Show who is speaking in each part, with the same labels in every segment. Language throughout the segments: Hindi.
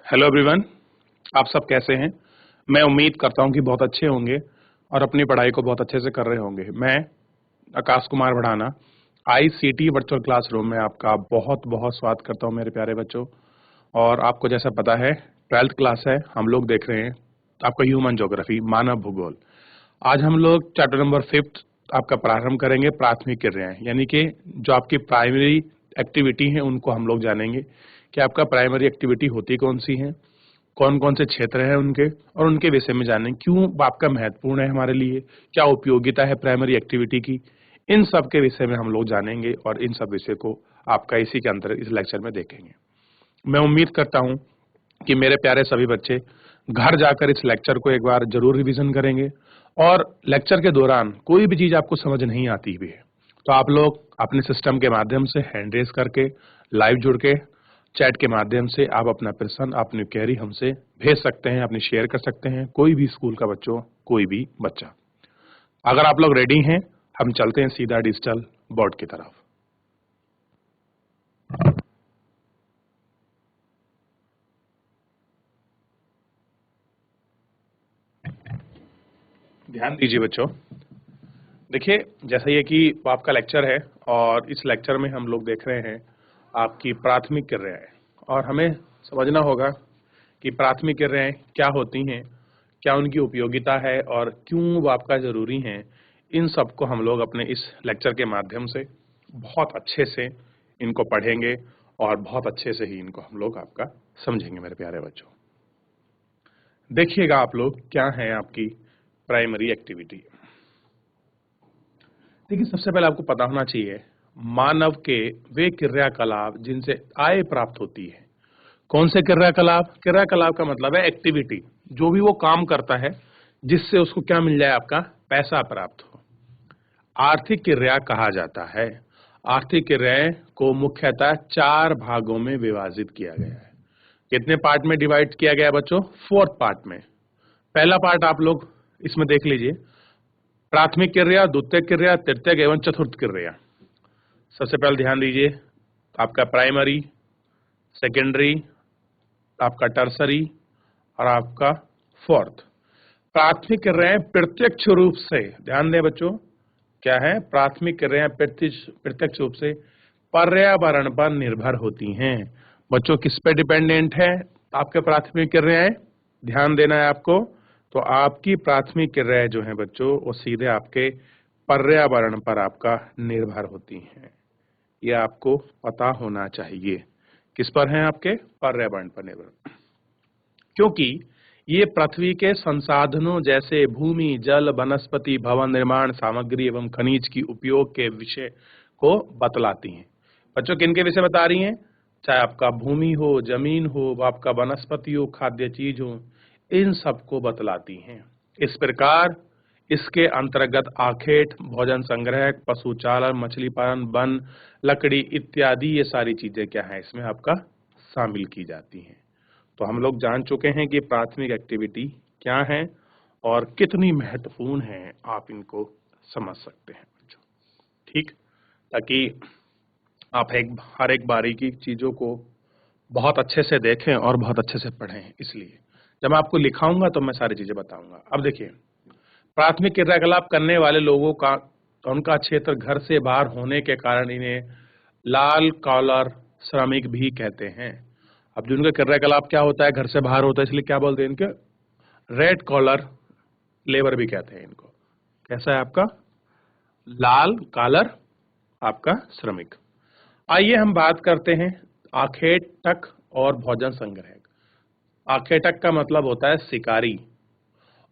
Speaker 1: हेलो एवरीवन, आप सब कैसे हैं? मैं उम्मीद करता हूं कि बहुत अच्छे होंगे और अपनी पढ़ाई को बहुत अच्छे से कर रहे होंगे। मैं Akash Kumar Bhadana ICT virtual classroom में आपका बहुत बहुत स्वागत करता हूं मेरे प्यारे बच्चों। और आपको जैसा पता है 12th क्लास है, हम लोग देख रहे हैं आपका ह्यूमन ज्योग्राफी, मानव भूगोल। आज हम लोग चैप्टर नंबर 5 आपका प्रारंभ करेंगे, प्राथमिक क्रियाएं, यानी कि जो आपकी प्राइमरी एक्टिविटी है उनको हम लोग जानेंगे कि आपका प्राइमरी एक्टिविटी होती कौन सी है, कौन कौन से क्षेत्र हैं उनके, और उनके विषय में जानेंगे क्यों आपका महत्वपूर्ण है हमारे लिए, क्या उपयोगिता है प्राइमरी एक्टिविटी की। इन सब के विषय में हम लोग जानेंगे और इन सब विषय को आपका इसी के अंदर इस लेक्चर में देखेंगे। मैं उम्मीद करता हूं कि मेरे प्यारे सभी बच्चे घर जाकर इस लेक्चर को एक बार जरूर रिवीजन करेंगे और लेक्चर के दौरान कोई भी चीज आपको समझ नहीं आती भी है तो आप लोग अपने सिस्टम के माध्यम से हैंड रेज करके, लाइव जुड़ के, चैट के माध्यम से आप अपना प्रश्न, अपनी क्वेरी हमसे भेज सकते हैं, अपनी शेयर कर सकते हैं। कोई भी स्कूल का बच्चों, कोई भी बच्चा। अगर आप लोग रेडी हैं, हम चलते हैं सीधा डिजिटल बोर्ड की तरफ। ध्यान दीजिए बच्चों, देखिए जैसा ये कि आपका लेक्चर है और इस लेक्चर में हम लोग देख रहे हैं आपकी प्राथमिक क्रियाएं, और हमें समझना होगा कि प्राथमिक क्रियाएं क्या होती हैं, क्या उनकी उपयोगिता है और क्यों वो आपका जरूरी है। इन सब को हम लोग अपने इस लेक्चर के माध्यम से बहुत अच्छे से इनको पढ़ेंगे और बहुत अच्छे से ही इनको हम लोग आपका समझेंगे मेरे प्यारे बच्चों। देखिएगा आप लोग क्या है आपकी प्राइमरी एक्टिविटी। देखिए सबसे पहले आपको पता होना चाहिए मानव के वे क्रियाकलाप जिनसे आय प्राप्त होती है। कौन से क्रियाकलाप? क्रियाकलाप का मतलब है एक्टिविटी, जो भी वो काम करता है जिससे उसको क्या मिल जाए, आपका पैसा प्राप्त हो। आर्थिक क्रिया कहा जाता है। आर्थिक क्रियाएं को मुख्यतः 4 भागों में विभाजित किया गया है। कितने पार्ट में डिवाइड किया गया है बच्चों? 4th पार्ट में। पहला पार्ट आप लोग इसमें देख लीजिए, प्राथमिक क्रिया, द्वितीयक क्रिया, तृतीयक एवं चतुर्थ क्रिया। सबसे पहले ध्यान दीजिए, आपका प्राइमरी, सेकेंडरी, आपका टर्सरी और आपका फोर्थ। प्राथमिक क्रियाएं प्रत्यक्ष रूप से, ध्यान दें बच्चों, क्या है? प्राथमिक क्रियाएं प्रत्यक्ष रूप से पर्यावरण पर निर्भर होती हैं। बच्चों किस पे डिपेंडेंट है आपके प्राथमिक क्रियाएं? ध्यान देना है आपको। तो आपकी प्राथमिक क्रियाएं जो हैं बच्चों, वो सीधे आपके पर्यावरण पर आपका निर्भर होती हैं। ये आपको पता होना चाहिए। किस पर हैं? आपके पर्यावरण पर निर्भर, क्योंकि ये पृथ्वी के संसाधनों जैसे भूमि, जल, वनस्पति, भवन निर्माण सामग्री एवं खनिज की उपयोग के विषय को बतलाती हैं। बच्चों किन के विषय बता रही हैं? चाहे आपका भूमि हो, जमीन हो, आपका वनस्पति हो, खाद्य चीज हो, इन सबको बतलाती हैं। इस प्रकार इसके अंतर्गत आखेट, भोजन संग्रह, पशुचालन, मछली पालन, वन, लकड़ी इत्यादि ये सारी चीजें क्या है इसमें आपका शामिल की जाती हैं। तो हम लोग जान चुके हैं कि प्राथमिक एक्टिविटी क्या है और कितनी महत्वपूर्ण है, आप इनको समझ सकते हैं बच्चों। ठीक, ताकि आप हर एक बारीकी चीजों को बहुत अच्छे से देखें और बहुत अच्छे से पढ़ें। इसलिए जब मैं आपको लिखाऊंगा तो मैं सारी चीजें बताऊंगा। अब देखिए, प्राथमिक क्रियाकलाप करने वाले लोगों का उनका क्षेत्र घर से बाहर होने के कारण इन्हें लाल कॉलर श्रमिक भी कहते हैं। अब जिनका क्रियाकलाप क्या होता है, घर से बाहर होता है, इसलिए क्या बोलते हैं इनके? रेड कॉलर लेबर भी कहते हैं इनको। कैसा है आपका? लाल कॉलर आपका श्रमिक। आइए हम बात करते हैं आखेटक और भोजन संग्रह। आखेटक का मतलब होता है शिकारी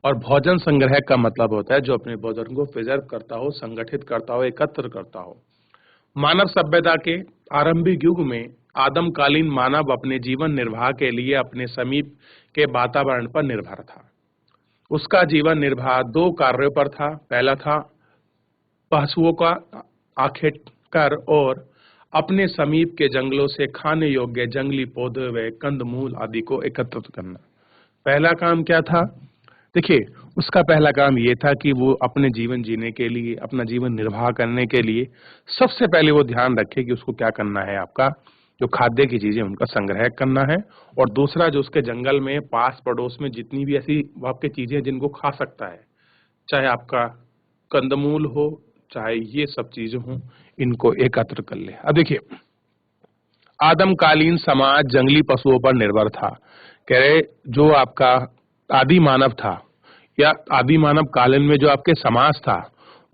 Speaker 1: और भोजन संग्रह का मतलब होता है जो अपने भोजन को प्रिजर्व करता हो, संगठित करता हो, एकत्र करता हो। मानव सभ्यता के आरंभिक युग में आदमकालीन मानव अपने जीवन निर्वाह के लिए अपने समीप के वातावरण पर निर्भर था। उसका जीवन निर्वाह 2 कार्यों पर था। पहला था पशुओं का आखेट कर और अपने समीप के जंगलों से खाने योग्य जंगली पौधे व कंदमूल आदि को एकत्रित करना। पहला काम क्या था? देखिए, उसका पहला काम ये था कि वो अपने जीवन जीने के लिए, अपना जीवन निर्वाह करने के लिए सबसे पहले वो ध्यान रखे कि उसको क्या करना है, आपका जो खाद्य की चीजें उनका संग्रह करना है, और दूसरा जो उसके जंगल में पास पड़ोस में जितनी भी ऐसी आपकी चीजें जिनको खा सकता है, चाहे आपका कंदमूल हो, चाहे ये सब चीजें हों, इनको एकत्र कर ले। अब देखिए, आदमकालीन समाज जंगली पशुओं पर निर्भर था। कह रहे जो आपका आदि मानव था या आदि मानव कालीन में जो आपके समाज था,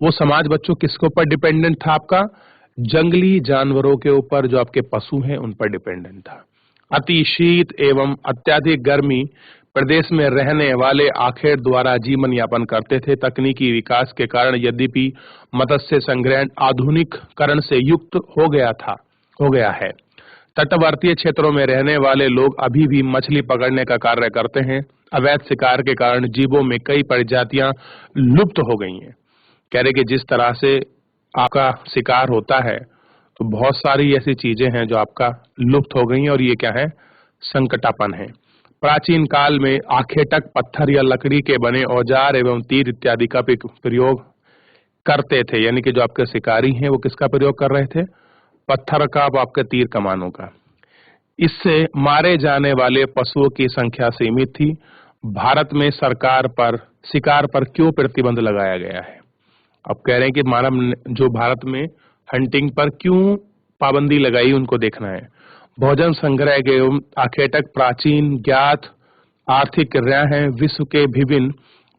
Speaker 1: वो समाज बच्चों किसके ऊपर डिपेंडेंट था? आपका जंगली जानवरों के ऊपर, जो आपके पशु हैं उन पर डिपेंडेंट था। अति शीत एवं अत्यधिक गर्मी प्रदेश में रहने वाले आखेर द्वारा जीवन यापन करते थे। तकनीकी विकास के कारण यद्यपि मत्स्य संग्रहण आधुनिककरण से युक्त हो गया है, तटवर्तीय क्षेत्रों में रहने वाले लोग अभी भी मछली पकड़ने का कार्य करते हैं। अवैध शिकार के कारण जीवों में कई प्रजातियां लुप्त हो गई हैं। कह रहे कि जिस तरह से आपका शिकार होता है, तो बहुत सारी ऐसी चीजें हैं जो आपका लुप्त हो गई हैं, और ये क्या है? संकटापन है। प्राचीन काल में आखेटक पत्थर या लकड़ी के बने औजार एवं तीर इत्यादि का प्रयोग करते थे। यानी कि जो आपके शिकारी हैं वो किसका प्रयोग कर रहे थे? पत्थर का, आपके तीर कमानों का। इससे मारे जाने वाले पशुओं की संख्या सीमित थी। भारत में सरकार पर शिकार पर क्यों प्रतिबंध लगाया गया है? अब कह रहे हैं कि मानव जो भारत में हंटिंग पर क्यों पाबंदी लगाई, उनको देखना है। भोजन संग्रह एवं आखेटक प्राचीन ज्ञात आर्थिक क्रिया है। विश्व के विभिन्न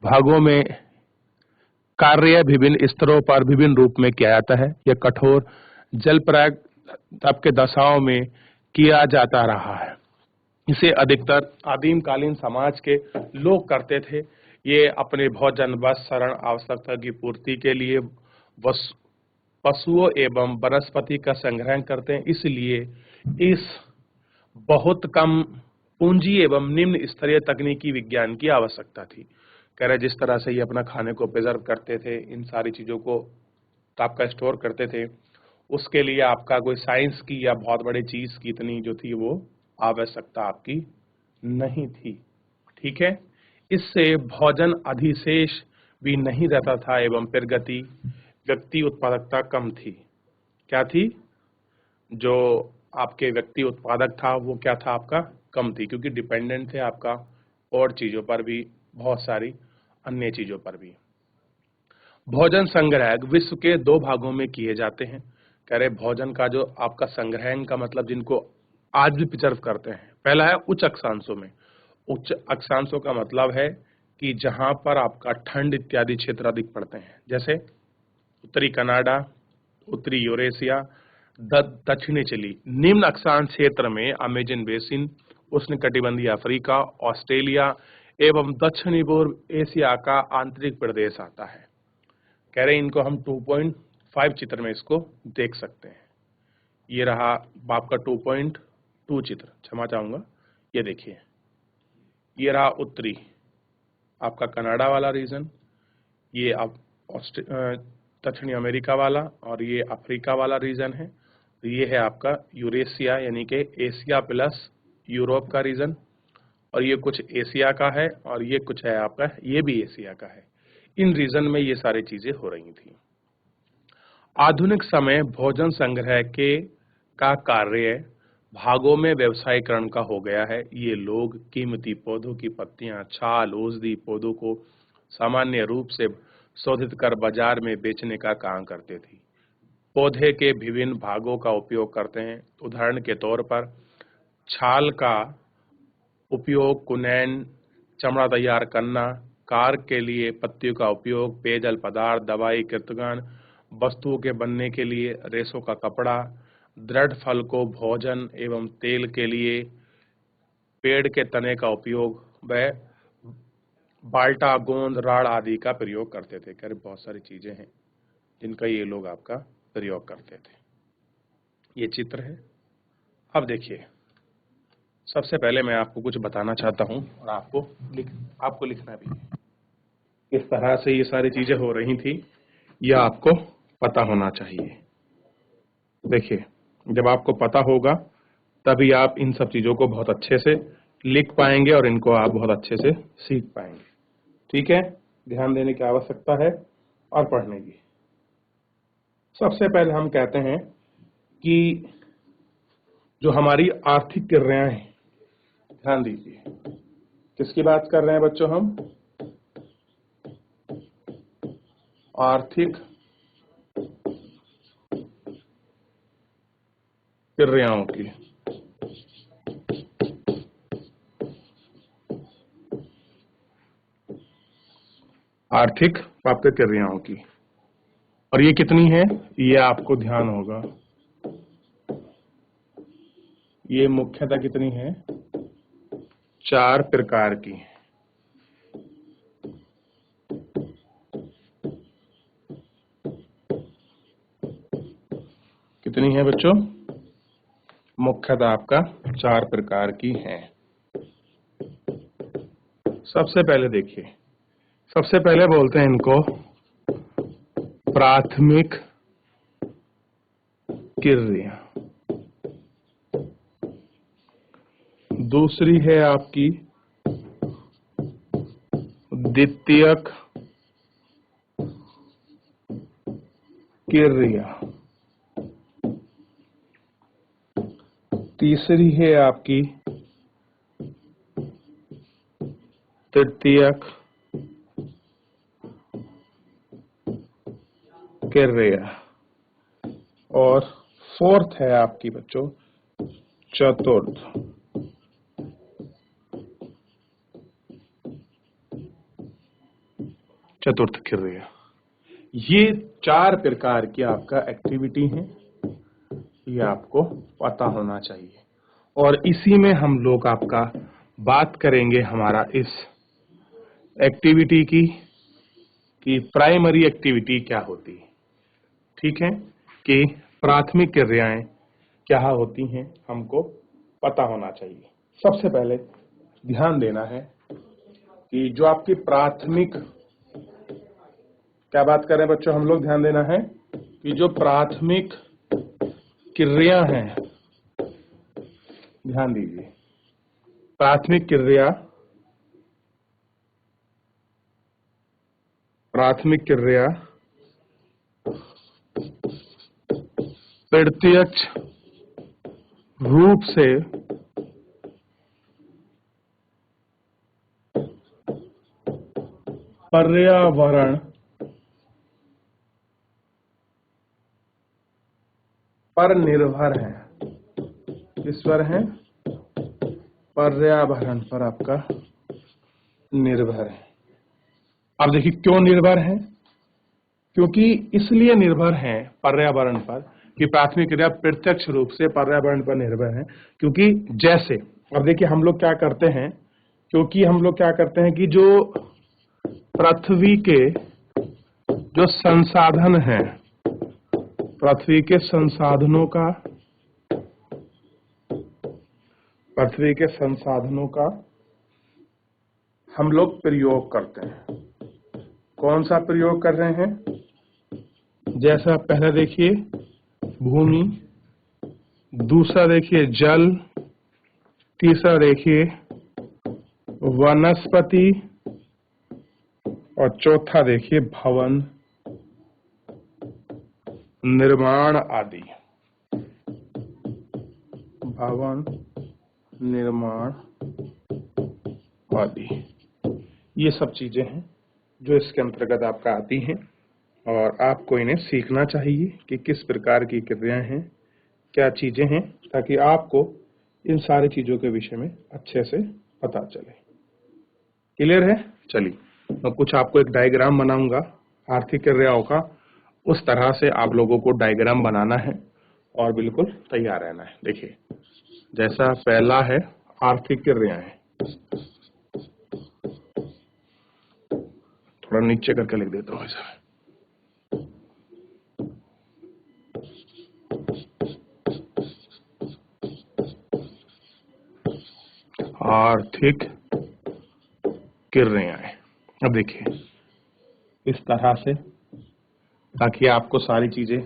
Speaker 1: भागों में कार्य विभिन्न स्तरों पर विभिन्न रूप में किया जाता है। यह कठोर जलप्रयाग आपके दशाओं में किया जाता रहा है। इसे अधिकतर आदिमकालीन समाज के लोग करते थे। ये अपने भोजन, वस्त्र, शरण आवश्यकता की पूर्ति के लिए पशुओं एवं वनस्पति का संग्रह करते हैं। इसलिए इस बहुत कम पूंजी एवं निम्न स्तरीय तकनीकी विज्ञान की आवश्यकता थी। कह रहे जिस तरह से ये अपना खाने को प्रिजर्व करते थे, इन सारी चीजों को आपका स्टोर करते थे, उसके लिए आपका कोई साइंस की या बहुत बड़ी चीज की इतनी जो थी वो आवश्यकता आपकी नहीं थी। ठीक है, इससे भोजन अधिशेष भी नहीं रहता था एवं प्रगति व्यक्ति उत्पादकता कम थी। क्या थी? जो आपके व्यक्ति उत्पादक था वो क्या था? आपका कम थी, क्योंकि डिपेंडेंट थे आपका और चीजों पर भी, बहुत सारी अन्य चीजों पर भी। भोजन संग्रह विश्व के दो भागों में किए जाते हैं। कह रहे भोजन का जो आपका संग्रहण का मतलब, जिनको आज भी प्रिजर्व करते हैं, पहला है उच्च अक्षांशों में। उच्च अक्षांशों का मतलब है कि जहां पर आपका ठंड इत्यादि क्षेत्र अधिक पड़ते हैं, जैसे उत्तरी कनाडा, उत्तरी यूरेशिया, दक्षिणी चिली। निम्न अक्षांश क्षेत्र में अमेजन बेसिन, उष्णकटिबंधीय अफ्रीका, ऑस्ट्रेलिया एवं दक्षिणी पूर्व एशिया का आंतरिक प्रदेश आता है। कह रहे इनको हम 2.5 चित्र में इसको देख सकते हैं। ये रहा आपका 2.2 चित्र, क्षमा चाहूंगा। ये देखिए, ये रहा उत्तरी आपका कनाडा वाला रीजन, ये आप दक्षिणी अमेरिका वाला, और ये अफ्रीका वाला रीजन है। ये है आपका यूरेशिया, यानी कि एशिया प्लस यूरोप का रीजन, और ये कुछ एशिया का है, और ये कुछ है आपका, ये भी एशिया का है। इन रीजन में ये सारी चीजें हो रही थी। आधुनिक समय भोजन संग्रह के का कार्य भागों में व्यवसायीकरण का हो गया है। ये लोग कीमती पौधों की पत्तियां, छाल, औषधि पौधों को सामान्य रूप से शोधित कर बाजार में बेचने का काम करते थे। पौधे के विभिन्न भागों का उपयोग करते हैं। उदाहरण के तौर पर छाल का उपयोग कुनैन, चमड़ा तैयार करना, कार के लिए पत्तियों का उपयोग, पेयजल पदार्थ, दवाई, कृतघ्न वस्तुओं के बनने के लिए, रेशों का कपड़ा, दृढ़ फल को भोजन एवं तेल के लिए, पेड़ के तने का उपयोग, व बाल्टा, गोंद, राड़ आदि का प्रयोग करते थे। करीब बहुत सारी चीजें हैं जिनका ये लोग आपका प्रयोग करते थे। ये चित्र है। अब देखिए, सबसे पहले मैं आपको कुछ बताना चाहता हूं, और आपको लिखना भी है। किस तरह से ये सारी चीजें हो रही थी, यह आपको पता होना चाहिए। देखिए, जब आपको पता होगा तभी आप इन सब चीजों को बहुत अच्छे से लिख पाएंगे और इनको आप बहुत अच्छे से सीख पाएंगे। ठीक है, ध्यान देने की आवश्यकता है और पढ़ने की। सबसे पहले हम कहते हैं कि जो हमारी आर्थिक क्रियाएं हैं, ध्यान दीजिए किसकी बात कर रहे हैं बच्चों हम? आर्थिक क्रियाओं की। आर्थिक प्राप्त क्रियाओं की। और ये कितनी है? ये आपको ध्यान होगा, ये मुख्यतः कितनी है? 4 प्रकार की। कितनी है बच्चों? मुख्यतः आपका 4 प्रकार की है। सबसे पहले देखिए, सबसे पहले बोलते हैं इनको प्राथमिक क्रिया। दूसरी है आपकी द्वितीयक क्रिया। तीसरी है आपकी तृतीयक क्रिया। और फोर्थ है आपकी बच्चों चतुर्थ। चतुर्थ क्रिया। ये 4 प्रकार की आपका एक्टिविटी है, ये आपको पता होना चाहिए। और इसी में हम लोग आपका बात करेंगे हमारा इस एक्टिविटी की कि प्राइमरी एक्टिविटी क्या होती है। ठीक है, कि प्राथमिक क्रियाएं क्या होती हैं हमको पता होना चाहिए। सबसे पहले ध्यान देना है कि जो आपकी प्राथमिक, क्या बात कर रहे हैं बच्चों हम लोग? ध्यान देना है कि जो प्राथमिक क्रिया हैं, ध्यान दीजिए, प्राथमिक क्रिया, प्राथमिक क्रिया प्रत्यक्ष रूप से पर्यावरण पर निर्भर है। किस पर है? पर्यावरण पर आपका निर्भर है। अब देखिए क्यों निर्भर है? क्योंकि इसलिए निर्भर है पर्यावरण पर कि प्राथमिक क्रिया प्रत्यक्ष रूप से पर्यावरण पर निर्भर है। क्योंकि जैसे अब देखिए हम लोग क्या करते हैं, क्योंकि हम लोग क्या करते हैं कि जो पृथ्वी के जो संसाधन हैं, पृथ्वी के संसाधनों का, पृथ्वी के संसाधनों का हम लोग प्रयोग करते हैं। कौन सा प्रयोग कर रहे हैं? जैसा पहले देखिए भूमि, दूसरा देखिए जल, तीसरा देखिए वनस्पति, और चौथा देखिए भवन निर्माण आदि। भवन निर्माण आदि, ये सब चीजें हैं जो इसके अंतर्गत आपका आती हैं। और आपको इन्हें सीखना चाहिए कि किस प्रकार की क्रियाएं हैं, क्या चीजें हैं, ताकि आपको इन सारी चीजों के विषय में अच्छे से पता चले। क्लियर है? चलिए मैं कुछ आपको एक डायग्राम बनाऊंगा आर्थिक क्रियाओं का, उस तरह से आप लोगों को डायग्राम बनाना है और बिल्कुल तैयार रहना है। देखिए जैसा पहला है आर्थिक क्रियाएं, थोड़ा नीचे करके लिख देता हूं ऐसा। आर्थिक क्रियाएं, अब देखिए इस तरह से, ताकि आपको सारी चीजें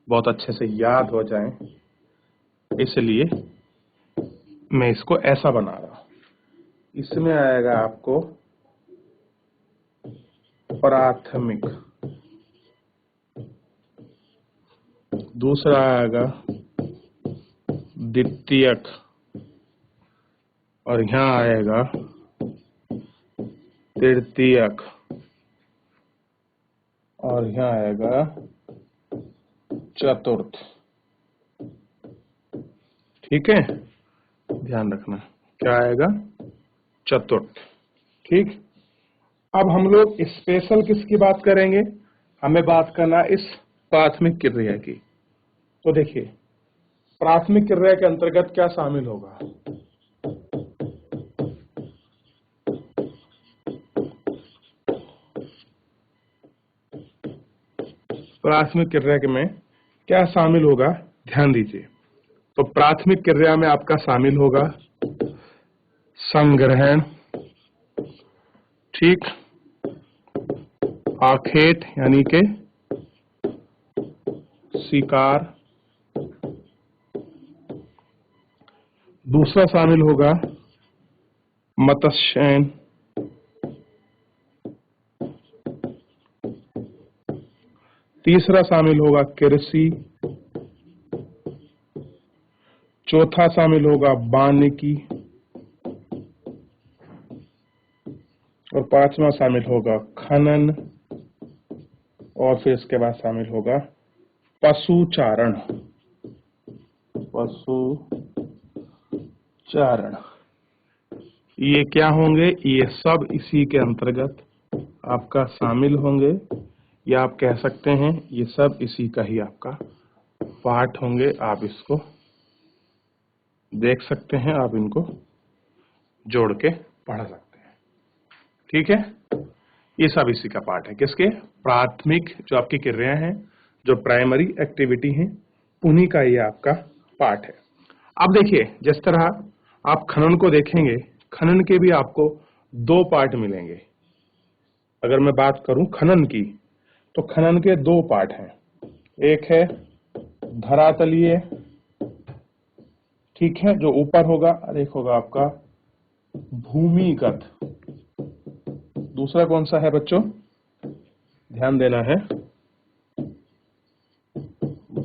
Speaker 1: बहुत अच्छे से याद हो जाएं, इसलिए मैं इसको ऐसा बना रहा हूं। इसमें आएगा आपको प्राथमिक, दूसरा आएगा द्वितीयक, और यहां आएगा तृतीयक, और यहां आएगा चतुर्थ। ठीक है, ध्यान रखना क्या आएगा, चतुर्थ। ठीक, अब हम लोग स्पेशल किसकी बात करेंगे, हमें बात करना इस प्राथमिक क्रिया की। तो देखिए प्राथमिक क्रिया के अंतर्गत क्या शामिल होगा, प्राथमिक क्रिया में क्या शामिल होगा, ध्यान दीजिए। तो प्राथमिक क्रिया में आपका शामिल होगा संग्रहण, ठीक, आखेट यानी के शिकार, दूसरा शामिल होगा मत्स्यन, तीसरा शामिल होगा कृषि, चौथा शामिल होगा वानिकी, और पांचवा शामिल होगा खनन, और फिर इसके बाद शामिल होगा पशुचारण। पशुचारण ये क्या होंगे, ये सब इसी के अंतर्गत आपका शामिल होंगे, या आप कह सकते हैं ये सब इसी का ही आपका पार्ट होंगे। आप इसको देख सकते हैं, आप इनको जोड़ के पढ़ सकते हैं। ठीक है, ये सब इसी का पार्ट है, किसके, प्राथमिक जो आपकी क्रियाएं हैं, जो प्राइमरी एक्टिविटी हैं, उन्हीं का ये आपका पार्ट है। अब देखिए जिस तरह आप खनन को देखेंगे, खनन के भी आपको दो पार्ट मिलेंगे। अगर मैं बात करूं खनन की, तो खनन के दो पार्ट हैं, एक है धरातलीय, ठीक है, जो ऊपर होगा, और एक होगा आपका भूमिगत। दूसरा कौन सा है बच्चों, ध्यान देना है,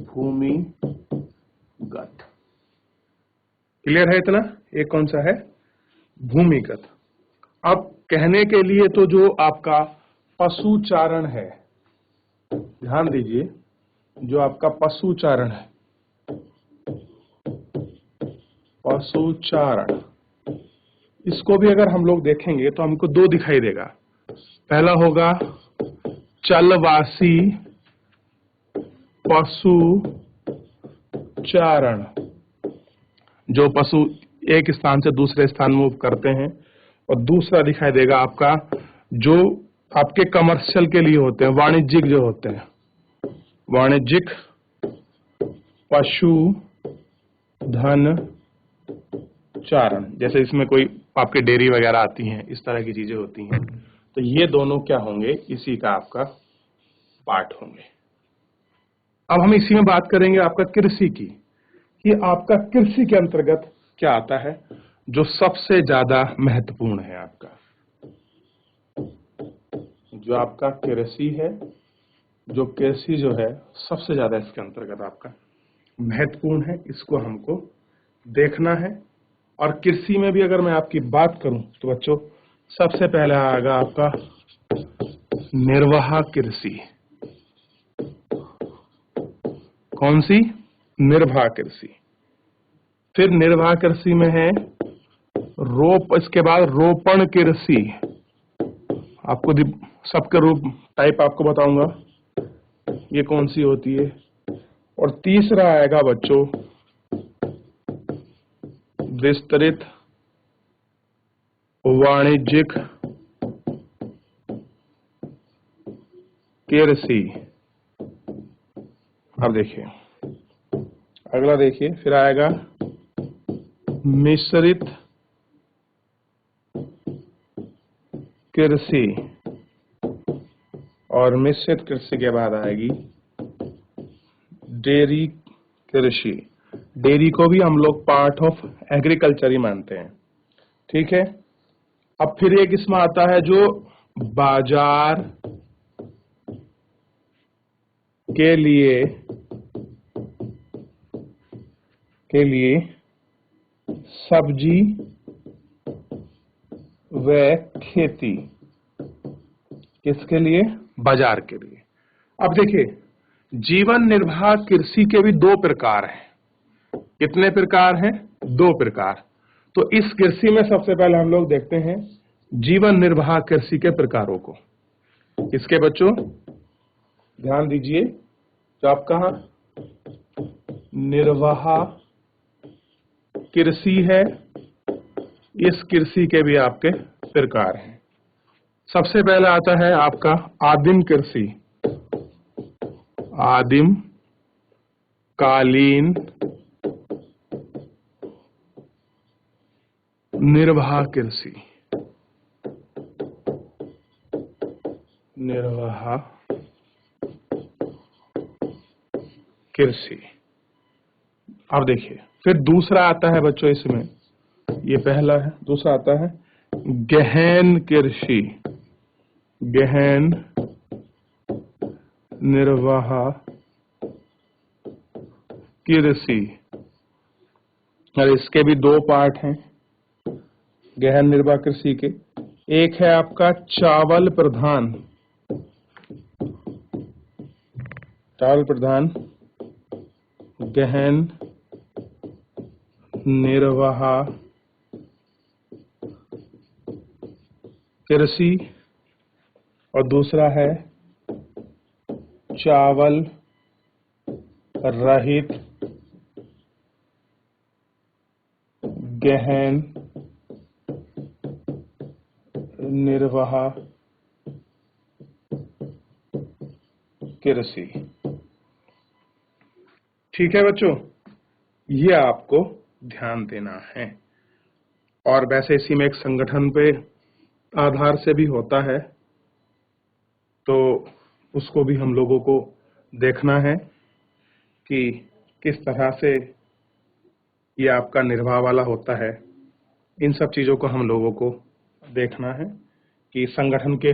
Speaker 1: भूमिगत। क्लियर है इतना, एक कौन सा है, भूमिगत। अब कहने के लिए तो जो आपका पशुचारण है, ध्यान दीजिए, जो आपका पशुचारण है, पशुचारण, इसको भी अगर हम लोग देखेंगे तो हमको दो दिखाई देगा। पहला होगा चलवासी पशुचारण, जो पशु एक स्थान से दूसरे स्थान मूव करते हैं, और दूसरा दिखाई देगा आपका जो आपके कमर्शियल के लिए होते हैं, वाणिज्यिक जो होते हैं, वाणिज्यिक पशुधन चारण। जैसे इसमें कोई आपके डेयरी वगैरह आती हैं, इस तरह की चीजें होती हैं, तो ये दोनों क्या होंगे, इसी का आपका पार्ट होंगे। अब हम इसी में बात करेंगे आपका कृषि की, कि आपका कृषि के अंतर्गत क्या आता है, जो सबसे ज्यादा महत्वपूर्ण है आपका, जो आपका कृषि है, जो कृषि जो है सबसे ज्यादा इसके अंतर्गत आपका महत्वपूर्ण है, इसको हमको देखना है। और कृषि में भी अगर मैं आपकी बात करूं तो बच्चों सबसे पहले आएगा आपका निर्वाह कृषि। कौन सी, निर्वाह कृषि। फिर निर्वाह कृषि में है इसके बाद रोपण कृषि, आपको सबके रूप टाइप आपको बताऊंगा ये कौन सी होती है। और तीसरा आएगा बच्चों विस्तृत वाणिज्यिक कृषि। अब देखिए अगला, देखिए फिर आएगा मिश्रित कृषि, और मिश्रित कृषि के बाद आएगी डेयरी कृषि। डेयरी को भी हम लोग पार्ट ऑफ एग्रीकल्चर ही मानते हैं, ठीक है। अब फिर एक इसमें आता है जो बाजार के लिए सब्जी व खेती, किसके लिए? बाजार के लिए। अब देखिए, जीवन निर्वाह कृषि के भी दो प्रकार हैं। कितने प्रकार हैं? दो प्रकार। तो इस कृषि में सबसे पहले हम लोग देखते हैं जीवन निर्वाह कृषि के प्रकारों को। किसके बच्चों? ध्यान दीजिए, जो आपका निर्वाह कृषि है, इस कृषि के भी आपके प्रकार हैं। सबसे पहला आता है आपका आदिम कृषि, आदिम कालीन निर्वाह कृषि, निर्वाह कृषि। अब देखिए, फिर दूसरा आता है बच्चों इसमें, ये पहला है, दूसरा आता है गहन कृषि, गहन निर्वाह कृषि। और इसके भी दो पार्ट हैं गहन निर्वाह कृषि के। एक है आपका चावल प्रधान, चावल प्रधान गहन निर्वाह कृषि, और दूसरा है चावल रहित गहन निर्वाह कृषि। ठीक है बच्चों, ये आपको ध्यान देना है। और वैसे इसी में एक संगठन पे आधार से भी होता है, तो उसको भी हम लोगों को देखना है कि किस तरह से ये आपका निर्वाह वाला होता है। इन सब चीजों को हम लोगों को देखना है कि संगठन के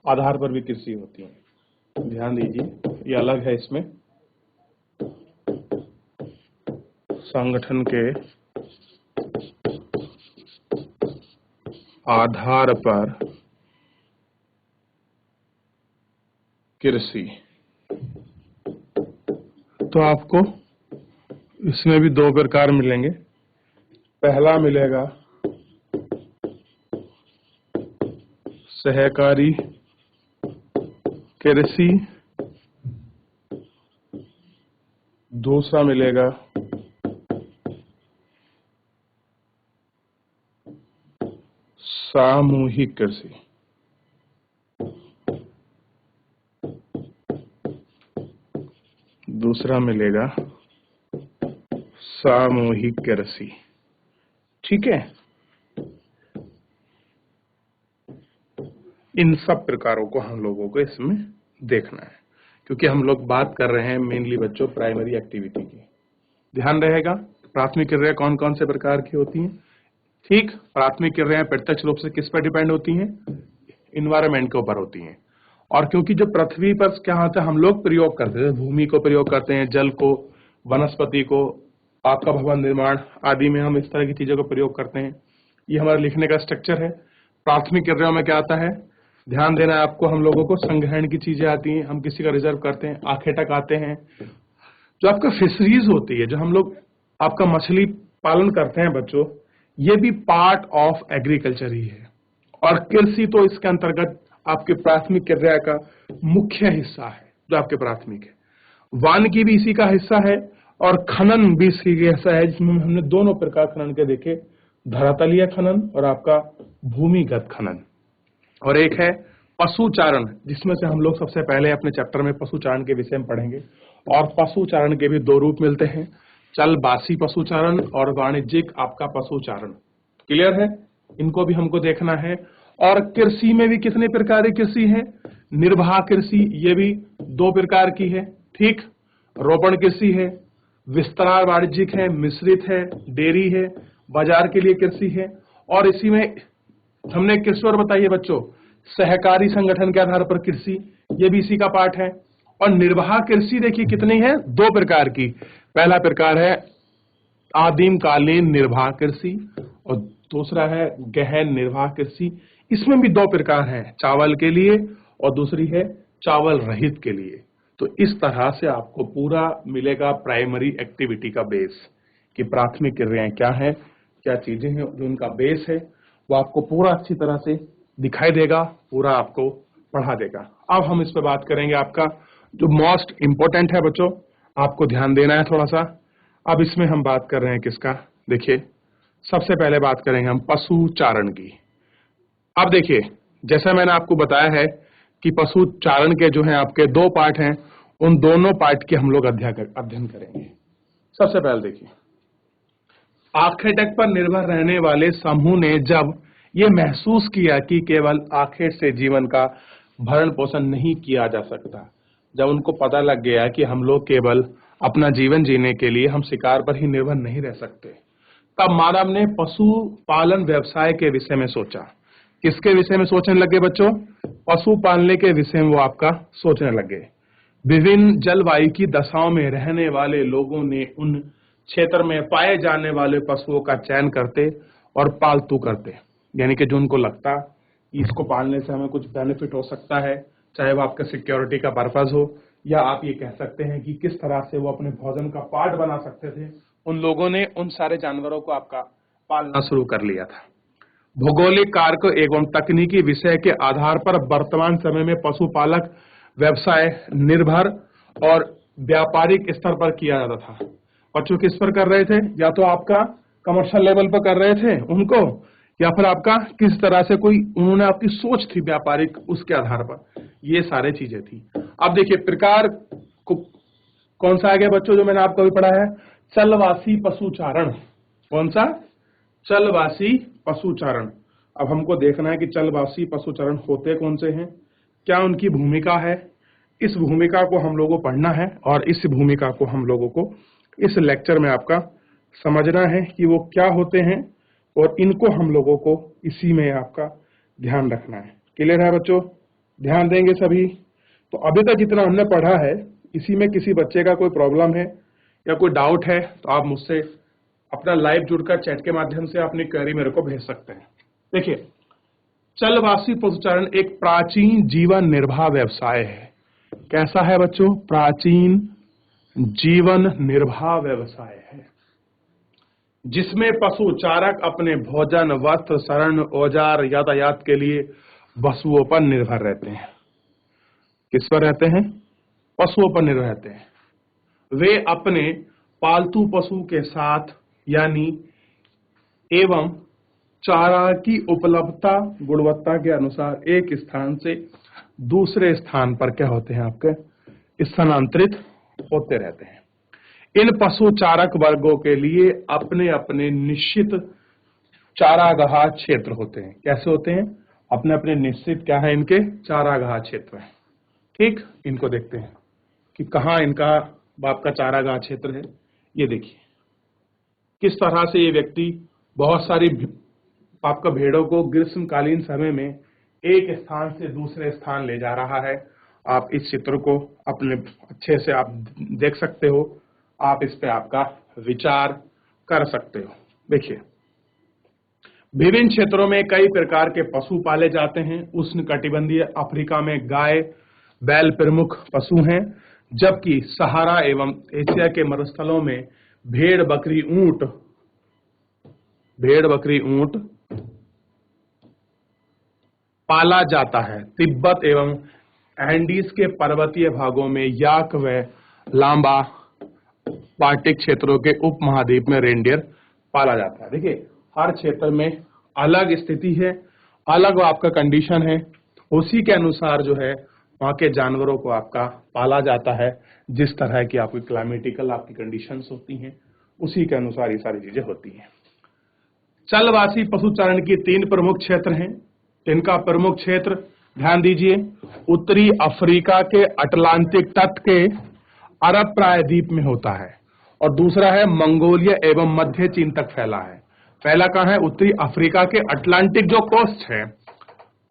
Speaker 1: आधार पर भी कृषि होती है। ध्यान दीजिए, ये अलग है, इसमें संगठन के आधार पर कृषि। तो आपको इसमें भी दो प्रकार मिलेंगे। पहला मिलेगा सहकारी कृषि, दूसरा मिलेगा सामूहिक कृषि। दूसरा मिलेगा सामूहिक कृषि। ठीक है, इन सब प्रकारों को हम लोगों को इसमें देखना है, क्योंकि हम लोग बात कर रहे हैं मेनली बच्चों प्राइमरी एक्टिविटी की। ध्यान रहेगा, प्राथमिक क्रिया कौन कौन से प्रकार की होती हैं। ठीक, प्राथमिक क्रियाएं प्रत्यक्ष रूप से किस पर डिपेंड होती हैं? इन्वायरमेंट के ऊपर होती हैं। और क्योंकि जो पृथ्वी पर क्या होता है, हम लोग प्रयोग करते हैं, भूमि को प्रयोग करते हैं, जल को, वनस्पति को, आपका भवन निर्माण आदि में हम इस तरह की चीजों को प्रयोग करते हैं। ये हमारा लिखने का स्ट्रक्चर है। प्राथमिक क्रियाओं में क्या आता है, ध्यान देना है आपको, हम लोगों को संग्रहण की चीजें आती हैं, हम किसी का रिजर्व करते हैं, आखेटक आते हैं। जो आपका फिशरीज होती है, जो हम लोग आपका मछली पालन करते हैं बच्चों, ये भी पार्ट ऑफ एग्रीकल्चर ही है। और कृषि तो इसके अंतर्गत आपके प्राथमिक क्रिया का मुख्य हिस्सा है, जो आपके प्राथमिक है। वानिकी भी इसी का हिस्सा है, और खनन भी इसी का हिस्सा है, जिसमें हमने दोनों प्रकार खनन के देखे, धरातलीय खनन और आपका भूमिगत खनन। और एक है पशुचारण, जिसमें से हम लोग सबसे पहले अपने चैप्टर में पशुचारण के विषय में पढ़ेंगे। और पशुचारण के भी दो रूप मिलते हैं, चलबासी पशुचारण और वाणिज्यिक आपका पशुचारण। क्लियर है, इनको भी हमको देखना है। और कृषि में भी कितने प्रकार की कृषि है? निर्वाह कृषि, ये भी दो प्रकार की है। ठीक, रोपण कृषि है, विस्तार वाणिज्यिक है, मिश्रित है, डेयरी है, बाजार के लिए कृषि है। और इसी में हमने किस और बताइए बच्चों, सहकारी संगठन के आधार पर कृषि, ये भी इसी का पार्ट है। और निर्वाह कृषि देखिए कितनी है, दो प्रकार की। पहला प्रकार है आदिमकालीन निर्वाह कृषि और दूसरा है गहन निर्वाह कृषि। इसमें भी दो प्रकार हैं, चावल के लिए और दूसरी है चावल रहित के लिए। तो इस तरह से आपको पूरा मिलेगा प्राइमरी एक्टिविटी का बेस कि प्राथमिक क्रियाएं क्या है, क्या चीजें हैं, जो उनका बेस है वो आपको पूरा अच्छी तरह से दिखाई देगा, पूरा आपको पढ़ा देगा। अब हम इस पे बात करेंगे, आपका जो मोस्ट इंपॉर्टेंट है बच्चों, आपको ध्यान देना है थोड़ा सा। अब इसमें हम बात कर रहे हैं किसका, देखिए सबसे पहले बात करेंगे हम पशु चारण की। अब देखिए जैसा मैंने आपको बताया है कि पशु चारण के जो है आपके दो पार्ट हैं, उन दोनों पार्ट के हम लोग अध्ययन करेंगे। सबसे पहले देखिए, आखेटक पर निर्भर रहने वाले समूह ने जब ये महसूस किया कि केवल आखेट से जीवन का भरण पोषण नहीं किया जा सकता, जब उनको पता लग गया कि हम लोग केवल अपना जीवन जीने के लिए हम शिकार पर ही निर्भर नहीं रह सकते, तब मानव ने पशु पालन व्यवसाय के विषय में सोचा। किसके विषय में सोचने लगे बच्चों? पशु पालने के विषय में वो आपका सोचने लगे। विभिन्न जलवायु की दशाओं में रहने वाले लोगों ने उन क्षेत्र में पाए जाने वाले पशुओं का चयन करते और पालतू करते, यानी कि जो उनको लगता कि इसको पालने से हमें कुछ बेनिफिट हो सकता है, चाहे वो आपका सिक्योरिटी का पर्पज हो या आप ये कह सकते हैं कि किस तरह से वो अपने भोजन का पार्ट बना सकते थे, उन लोगों ने उन सारे जानवरों को आपका पालना शुरू कर लिया था। भौगोलिक कारक एवं तकनीकी विषय के आधार पर वर्तमान समय में पशुपालक व्यवसाय निर्भर और व्यापारिक स्तर पर किया जाता था। बच्चों किस पर कर रहे थे? या तो आपका कमर्शियल लेवल पर कर रहे थे उनको, या फिर आपका किस तरह से कोई उन्होंने आपकी सोच थी व्यापारिक, उसके आधार पर ये सारे चीजें थी। अब देखिए प्रकार कौन सा आ गया बच्चों, जो मैंने आपको भी पढ़ा है, चलवासी पशुचारण। कौन सा? चलवासी पशुचारण। अब हमको देखना है कि चलवासी पशुचारण होते कौन से हैं, क्या उनकी भूमिका है। इस भूमिका को हम लोगों को पढ़ना है और इस भूमिका को हम लोगों को इस लेक्चर में आपका समझना है कि वो क्या होते हैं, और इनको हम लोगों को इसी में आपका ध्यान रखना है। क्लियर है बच्चों? ध्यान देंगे सभी। तो अभी तक जितना हमने पढ़ा है, इसी में किसी बच्चे का कोई प्रॉब्लम है या कोई डाउट है तो आप मुझसे अपना लाइव जुड़कर चैट के माध्यम से अपनी क्वेरी मेरे को भेज सकते हैं। देखिए, चलवासी पशुचारण एक प्राचीन जीवन निर्वाह व्यवसाय है। कैसा है बच्चों? प्राचीन जीवन निर्वाह व्यवसाय है, जिसमें पशु चारक अपने भोजन, वस्त्र, शरण, औजार, यातायात के लिए पशुओं पर निर्भर रहते हैं। किस पर रहते हैं? पशुओं पर निर्भर रहते हैं। वे अपने पालतू पशु के साथ यानी एवं चारा की उपलब्धता गुणवत्ता के अनुसार एक स्थान से दूसरे स्थान पर क्या होते हैं आपके स्थानांतरित होते रहते हैं। इन पशु चारक वर्गों के लिए अपने अपने निश्चित चारागाह क्षेत्र होते हैं। कैसे होते हैं? अपने अपने निश्चित क्या है इनके चारागाह क्षेत्र है। ठीक, इनको देखते हैं कि कहाँ इनका बाप का चारागाह क्षेत्र है। ये देखिए किस तरह से ये व्यक्ति बहुत सारी आपका भेड़ों को ग्रीष्मकालीन समय में एक स्थान से दूसरे स्थान ले जा रहा है। आप इस चित्र को अपने अच्छे से आप देख सकते हो, आप इस पे आपका विचार कर सकते हो। देखिए, विभिन्न क्षेत्रों में कई प्रकार के पशु पाले जाते हैं। उष्णकटिबंधीय अफ्रीका में गाय बैल प्रमुख पशु हैं, जबकि सहारा एवं एशिया के मरुस्थलों में भेड़ बकरी ऊंट पाला जाता है। तिब्बत एवं एंडीज के पर्वतीय भागों में याक व लांबा पार्टिक क्षेत्रों के उपमहाद्वीप में रेंडियर पाला जाता है। देखिए, हर क्षेत्र में अलग स्थिति है, अलग आपका कंडीशन है, उसी के अनुसार जो है वहां के जानवरों को आपका पाला जाता है। जिस तरह की आपकी क्लाइमेटिकल आपकी कंडीशंस होती हैं, उसी के अनुसार ये सारी चीजें होती हैं। चलवासी पशुचारण की 3 प्रमुख क्षेत्र हैं। इनका प्रमुख क्षेत्र ध्यान दीजिए, उत्तरी अफ्रीका के अटलांटिक तट के अरब प्रायद्वीप में होता है, और दूसरा है मंगोलिया एवं मध्य चीन तक फैला है। पहला कहाँ है? उत्तरी अफ्रीका के अटलांटिक जो कोस्ट है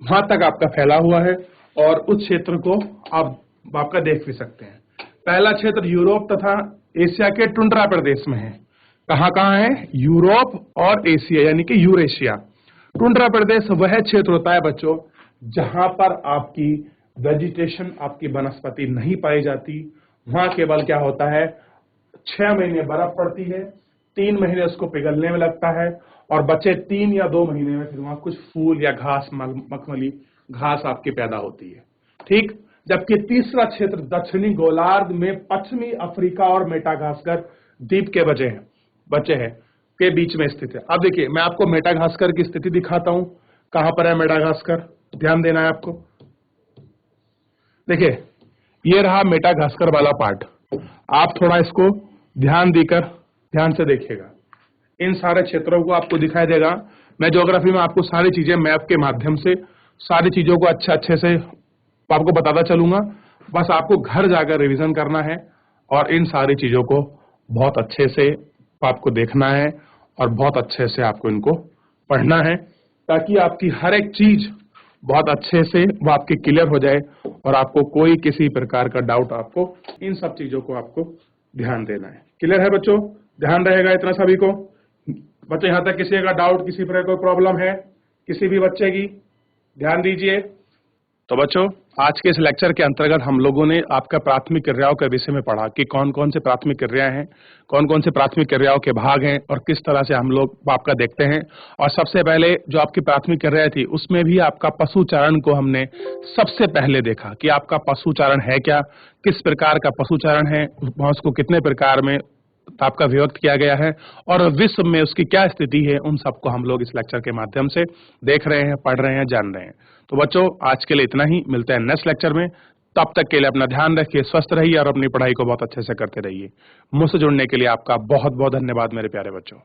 Speaker 1: वहां तक आपका फैला हुआ है, और उस क्षेत्र को आप आपका देख भी सकते हैं। पहला क्षेत्र यूरोप तथा एशिया के टुंड्रा प्रदेश में है। कहाँ कहाँ है? यूरोप और एशिया यानी कि यूरेशिया। टुंड्रा प्रदेश वह क्षेत्र होता है बच्चों जहां पर आपकी वेजिटेशन, आपकी वनस्पति नहीं पाई जाती। वहां केवल क्या होता है, 6 महीने बर्फ पड़ती है, 3 महीने उसको पिघलने में लगता है और बचे 3 या 2 महीने में फिर वहां कुछ फूल या घास, मखमली घास आपकी पैदा होती है। ठीक, जबकि तीसरा क्षेत्र दक्षिणी गोलार्ध में पश्चिमी अफ्रीका और मेडागास्कर द्वीप के बचे हैं के बीच में स्थित है। अब देखिए मैं आपको मेडागास्कर की स्थिति दिखाता हूं। कहां पर है मेडागास्कर? ध्यान देना है आपको। देखिए ये रहा मेडागास्कर वाला पार्ट। आप थोड़ा इसको ध्यान से देखिएगा। इन सारे क्षेत्रों को आपको दिखाई देगा। मैं ज्योग्राफी में आपको सारी चीजें मैप के माध्यम से सारी चीजों को अच्छे से आपको बताता चलूंगा। बस आपको घर जाकर रिवीजन करना है और इन सारी चीजों को बहुत अच्छे से आपको देखना है और बहुत अच्छे से आपको इनको पढ़ना है ताकि आपकी हर एक चीज बहुत अच्छे से वो आपकी क्लियर हो जाए और आपको कोई किसी प्रकार का डाउट, आपको इन सब चीजों को आपको ध्यान देना है। क्लियर है बच्चों? ध्यान रहेगा इतना सभी को? बच्चों यहां तक किसी का डाउट, किसी प्रकार कोई प्रॉब्लम है किसी भी बच्चे की? ध्यान दीजिए। तो बच्चों आज के इस लेक्चर के अंतर्गत हम लोगों ने आपका प्राथमिक क्रियाओं के विषय में पढ़ा कि कौन कौन से प्राथमिक क्रियाएं हैं, कौन कौन से प्राथमिक क्रियाओं के भाग हैं और किस तरह से हम लोग आपका देखते हैं। और सबसे पहले जो आपकी प्राथमिक क्रियाएं थी उसमें भी आपका पशुचारण को हमने सबसे पहले देखा कि आपका पशुचारण है क्या, किस प्रकार का पशुचारण है, उसको कितने प्रकार में आपका विभक्त किया गया है और विश्व में उसकी क्या स्थिति है, उन सबको हम लोग इस लेक्चर के माध्यम से देख रहे हैं, पढ़ रहे हैं, जान रहे हैं। तो बच्चों आज के लिए इतना ही, मिलते हैं नेक्स्ट लेक्चर में। तब तक के लिए अपना ध्यान रखिए, स्वस्थ रहिए और अपनी पढ़ाई को बहुत अच्छे से करते रहिए। मुझसे जुड़ने के लिए आपका बहुत बहुत धन्यवाद मेरे प्यारे बच्चों।